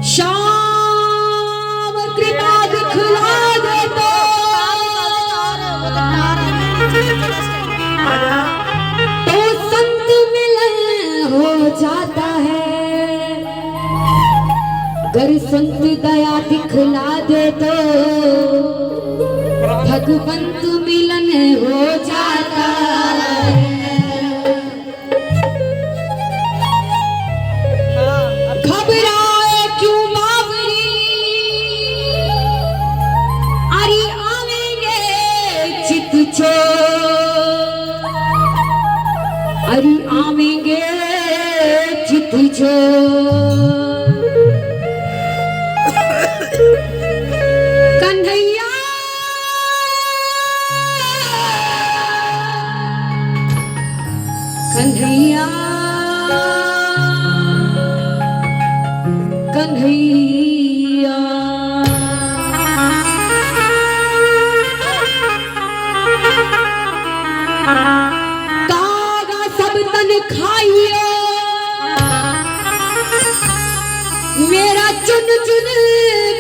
श्याम कृपा दिखला दे तो संत मिलन हो जाता है। अगर संत दया दिखला दे तो भगवंत मिलन हो जाता है। घबराए क्यों बावरी, अरे आवेंगे चित छोड़, अरे आवेंगे चित छोड़। कन्हैया कन्हैया कन्हैया कागा सब तन खाइयो, मेरा चुन चुन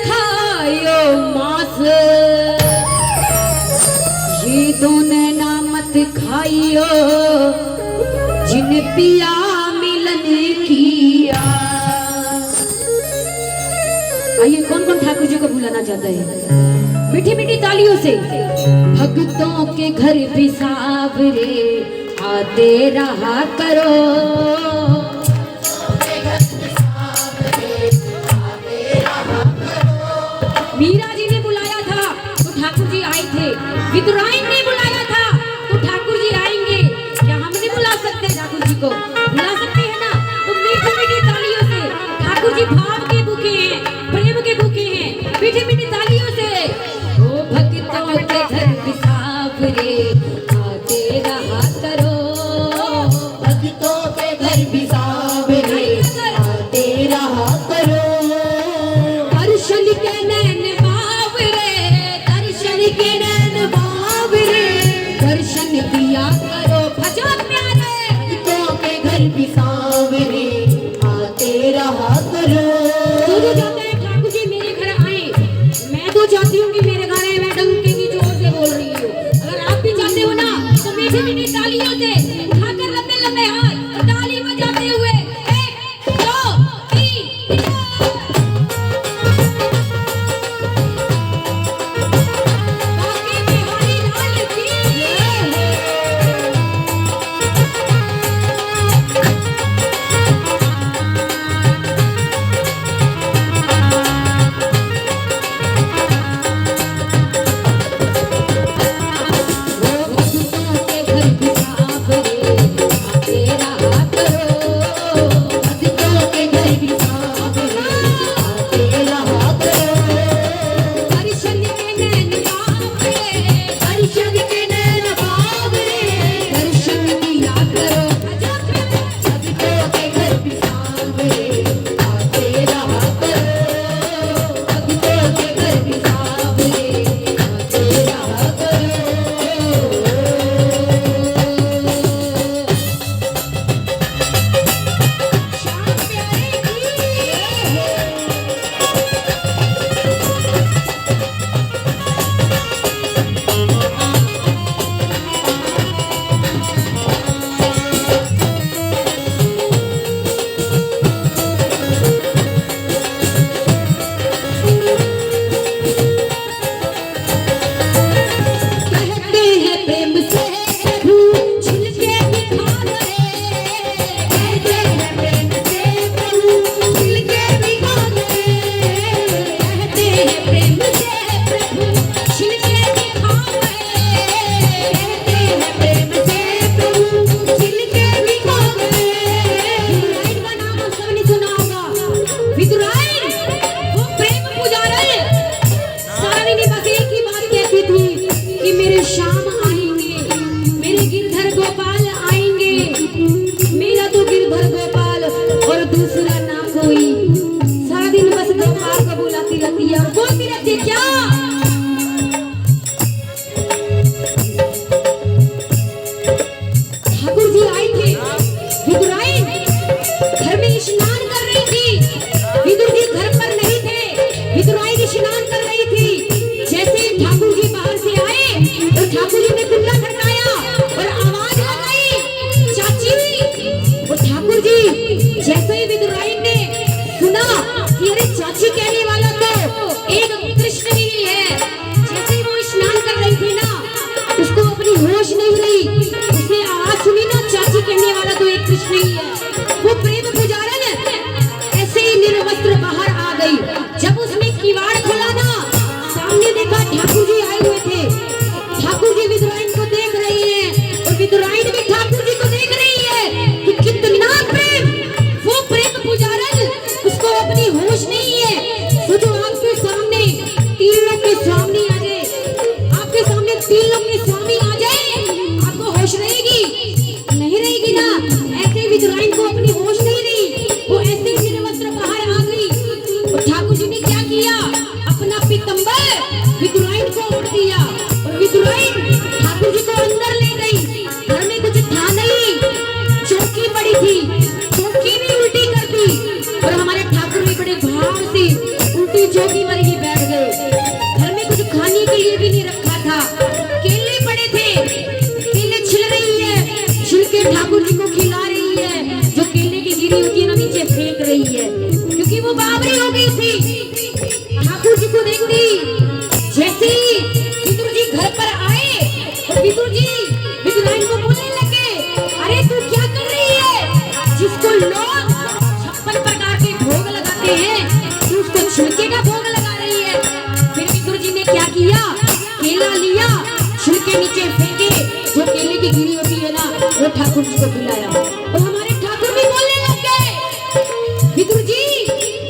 खाइयो मांस। ये दोनों नामत खाइयो जिन पिया मिलन किया। आइए कौन कौन ठाकुर जी को बुलाना चाहता है मीठी मीठी तालियों से। भक्तों के घर भी सावरे आते रहा करो, मीरा जी ने बुलाया था तो ठाकुर जी आए थे, विदुराइन ने बुलाया था तो ठाकुर जी आएंगे। क्या हम नहीं बुला सकते ठाकुर जी को? बुला सकते हैं ना। तो मीठी मीठी तालियों से ठाकुर जी भाव के भूखे हैं, प्रेम के भूखे हैं। मीठी मीठी तालियों से ओ भक्तों के घर बिसावरे आते रहा करो, भक्तों के घर बिसावरे आते रहा करो। दर्शन के नैन बावरे, दर्शन के नैन बावरे, दर्शन दिया करो भजन प्यारे। भक्तों के घर बिसावरे आते रहा करो। तू तो चाहते हैं ठाकुर जी मेरे घर आए, मैं तो चाहती हूँ कि मेरे घर आए। मैं डंके की जोर से बोल रही हूँ। अगर आप भी चाहते हो ना चाची कहने वाला तो एक कृष्ण ही है। जैसे ही वो स्नान कर रही थी ना, उसको अपनी होश नहीं रही। उसने आवाज सुनी ना, चाची कहने वाला तो एक कृष्ण ही है। वो प्रेम पुजारन ऐसे ही निर्वस्त्र बाहर आ गई। जब उसने किवाड़ खोला ना, सामने देखा ठाकुर जी आए हुए थे। ठाकुर जी विदुराइन को देख रही है और विदुराइन भी ठाकुर जी को देख रही है कि कितना प्रेम। वो प्रेम पुजारन, उसको अपनी होश नहीं है। तो जो आपके सामने तीन लोग के स्वामी आ जाए, आपके सामने तीन लोग के स्वामी आ जाए, आपको होश रहेगी? नहीं रहेगी ना। ऐसे विदुराइन को अपनी होश नहीं रही। वो ऐसे ही निर्वस्त्र बाहर आ गई। और ठाकुर जी ने क्या किया? अपना पीतंबर विदुराइन को ओढ़ दिया और विदुराइन ठाकुर जी को अंदर ले गई। घर में कुछ था नहीं, चौकी पड़ी थी, चौकी भी उल्टी कर दी और हमारे ठाकुर भी बड़े भाव से उल्टी चौकी पर ही बैठ गए। घर में कुछ खाने के लिए भी नहीं रखा था। केले पड़े थे, केले छिल रही है, छिलके ठाकुर जी को खिला रही है। जो केले की गिरी होती है ना, नीचे फेंक रही है, क्योंकि वो बावरी हो गई थी। ठाकुर जी को देखती जैसे ही विदुर जी घर पर आए और विदुर जी विदुराइन को बोलने लगे, अरे तू क्या कर रही है? जिसको लोग 56 प्रकार के भोग लगाते हैं, तू उसको छिलके का भोग लगा रही है। फिर विदुर जी ने क्या किया? केला लिया, छिलके नीचे फेंके, जो केले की गिरी होती है ना, वो ठाकुर जी को खिलाया। और हमारे ठाकुर भी बोलने लग गए, विदुर जी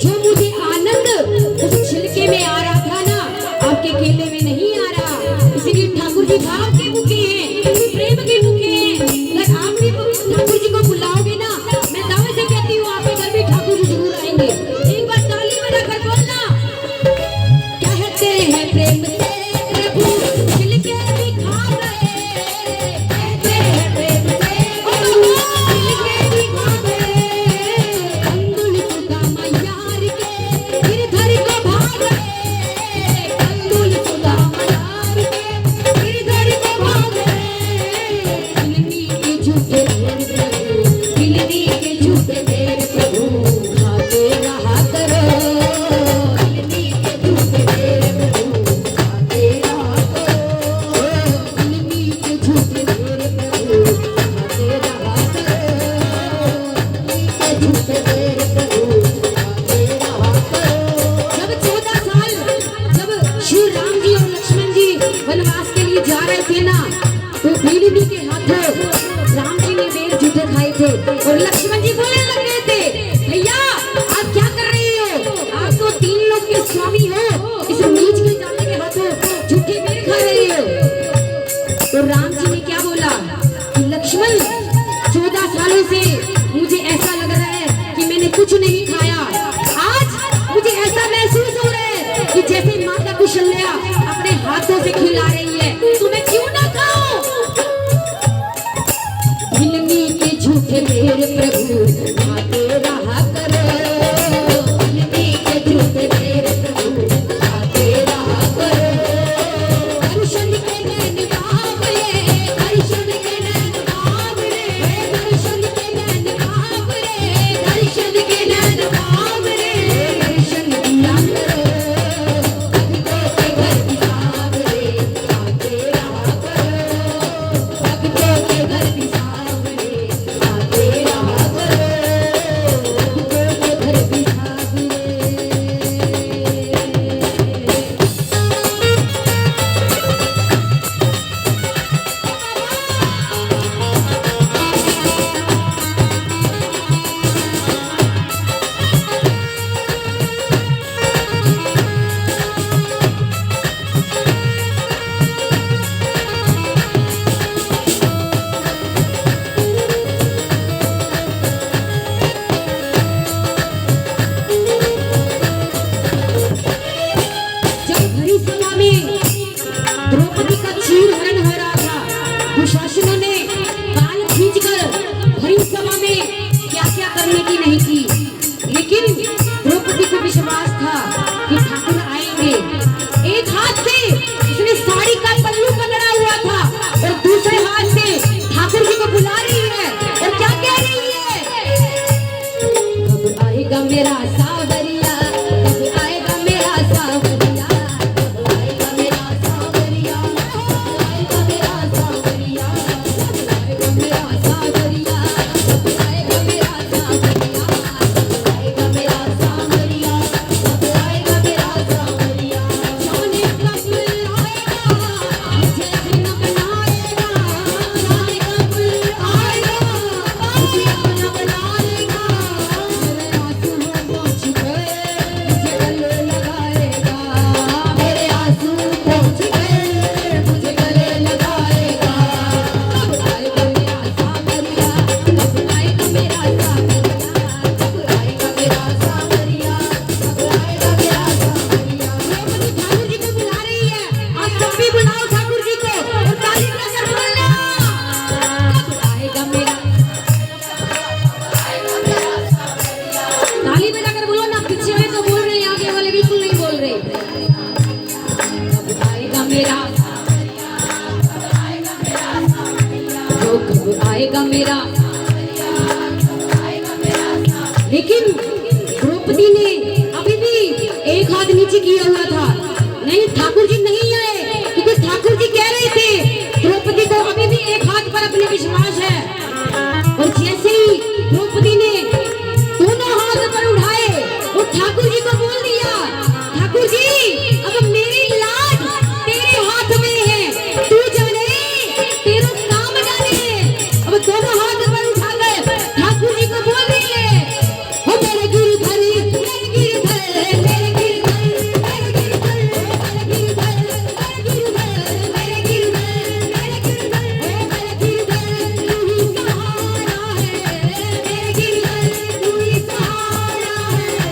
जो मुझे आनंद उस छिलके में आ रहा था ना, आपके केले में नहीं आ रहा। इसलिए ठाकुर जी भाव के भूखे हैं, प्रेम के भूखे हैं। अगर आप भी ठाकुर जी को बुलाओगे ना, मैं दावे से कहती हूँ आपके घर भी ठाकुर जी जरूर आएंगे। एक बार ताली बजाकर बोलना, कहते हैं प्रेम से प्रभु छिलके भी खा गए, कहते हैं प्रेम से मेरा। लेकिन द्रौपदी ने अभी भी एक हाथ नीचे किया हुआ था। नहीं, ठाकुर जी नहीं आए, क्योंकि ठाकुर जी कह रहे थे द्रौपदी को अभी भी एक हाथ पर अपने विश्वास है। और जैसे ही द्रौपदी ने दोनों हाथ पर उठाए और ठाकुर जी को बोल दिया, ठाकुर जी अब मेरी लाज तेरे हाथ में है, तू जाने तेरा काम जाने। अब दोनों हाथ पर उठाकर ठाकुर जी को बोल दिए, हो मेरे गिरधर, मेरे गिरधर, मेरे गिरधर, मेरे गिरधर, मेरे गिरधर, मेरे गिरधर, मेरे गिरधर, मेरे गिरधर, ओ मेरे गिरधर, तू ही सहारा है, मेरे गिरधर, तू ही सहारा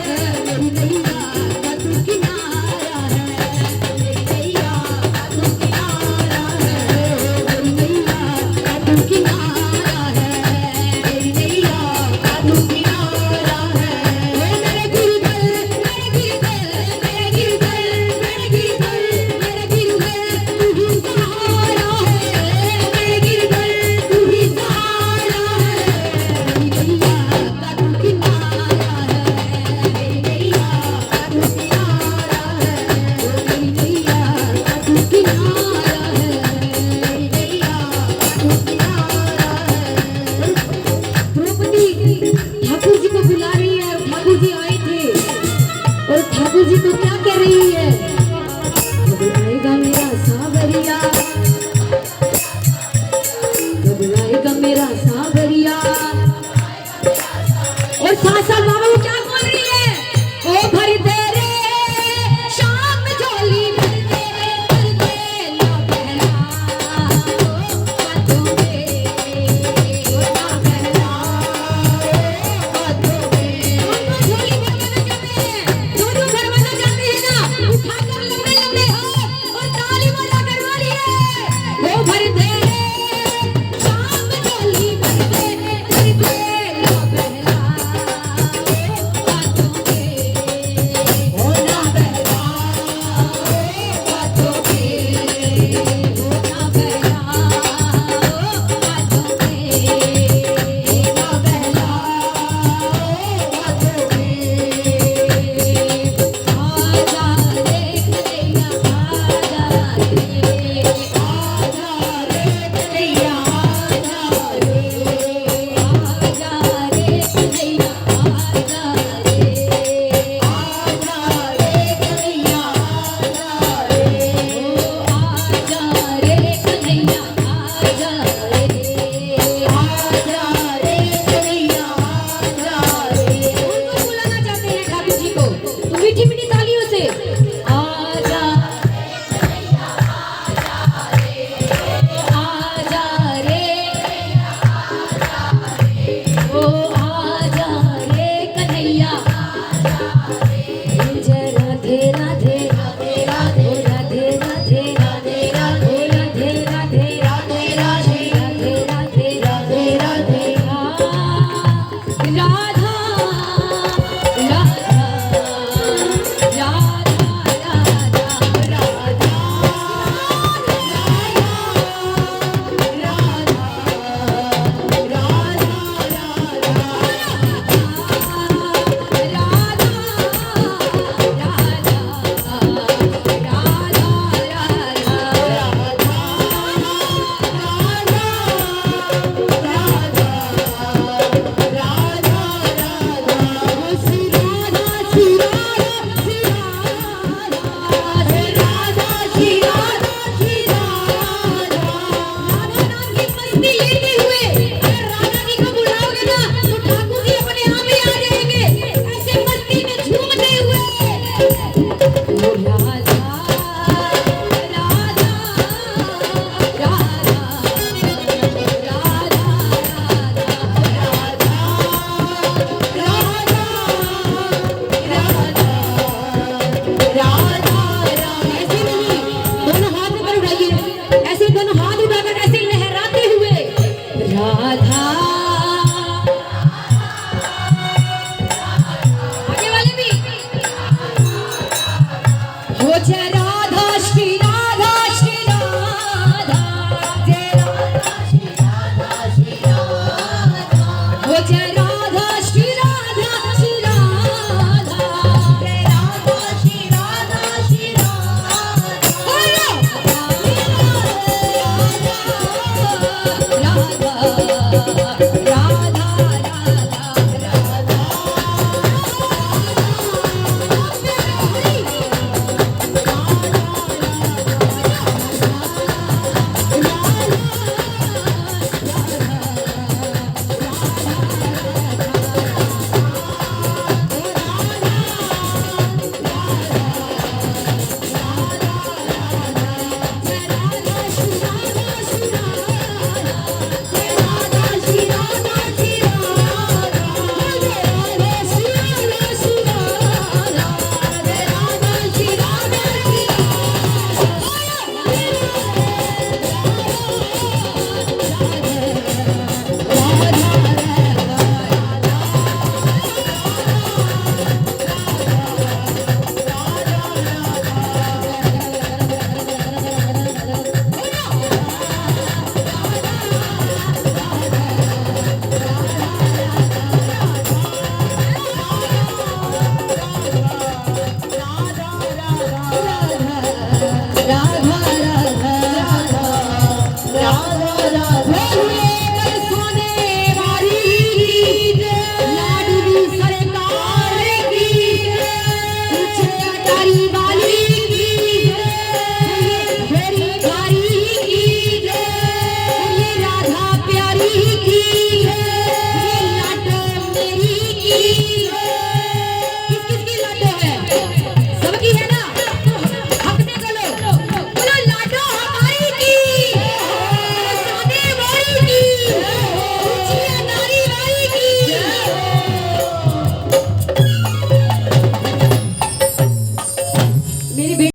है, मेरी नैया का तू किनारा है, मेरी नैया का तू किनारा है, मेरी नैया का तू किनारा है, मेरी नैया का तू किनारा है, मेरे गिरधर, मेरे गिरधर, मेरे गिरधर, मेरे गिरधर, मेरे गिरधर, तू ही सहारा है, मेरे गिरधर, तू ही सहारा है, मेरी नैया का तू किनारा है, मेरी नैया का तू किनारा है, मेरी नैया का तू किनारा है, मेरी नैया का तू किनारा है। द्रौपदी ठाकुर जी को बुला रही है, और ठाकुर जी आए थे, और ठाकुर जी को क्या कह रही है, कब आएगा मेरा सावरिया, कब आएगा मेरा सावरिया। और साथ साथ बाबा वो क्या बोल रही है, ओ भर दे रे शाम झोली भर दे ना बहला, हाथों में ना बहला, हाथों में झोली भरवाना चाहते हैं, दोनों भरवाना चाहते हैं ना, उठाकर लंबे लंबे हाथ और ताली बजा कर बोलिए, ओ भर दे शाम झोली भर दे ना बहला, हाथों में हो ना बहला, हाथों में हो ना बहला, हाथों में ना बहला, हाथों में आजा रे कन्हैया, आजा रे, आजा रे कन्हैया, आजा रे, आजा रे कन्हैया, आजा रे, आजा रे कन्हैया, आजा रे, ओ आजा रे कन्हैया, आजा रे, आजा रे कन्हैया, आजा रे। उनको बुलाना चाहते हैं ठाकुर जी को, तो मीठी मीठी तालियों से आजा, आजा रे, ओ आजा रे कन्हैया, जय राधे राधे, राधे राधे, राधे राधे, राधे राधे, राधे राधे, राधे राधे, राधे राधे, राधे राधे, राधा राधा, राधा ठाकुर जी अपने आप ही आ जाएंगे, ऐसे मस्ती में झूमते हुए।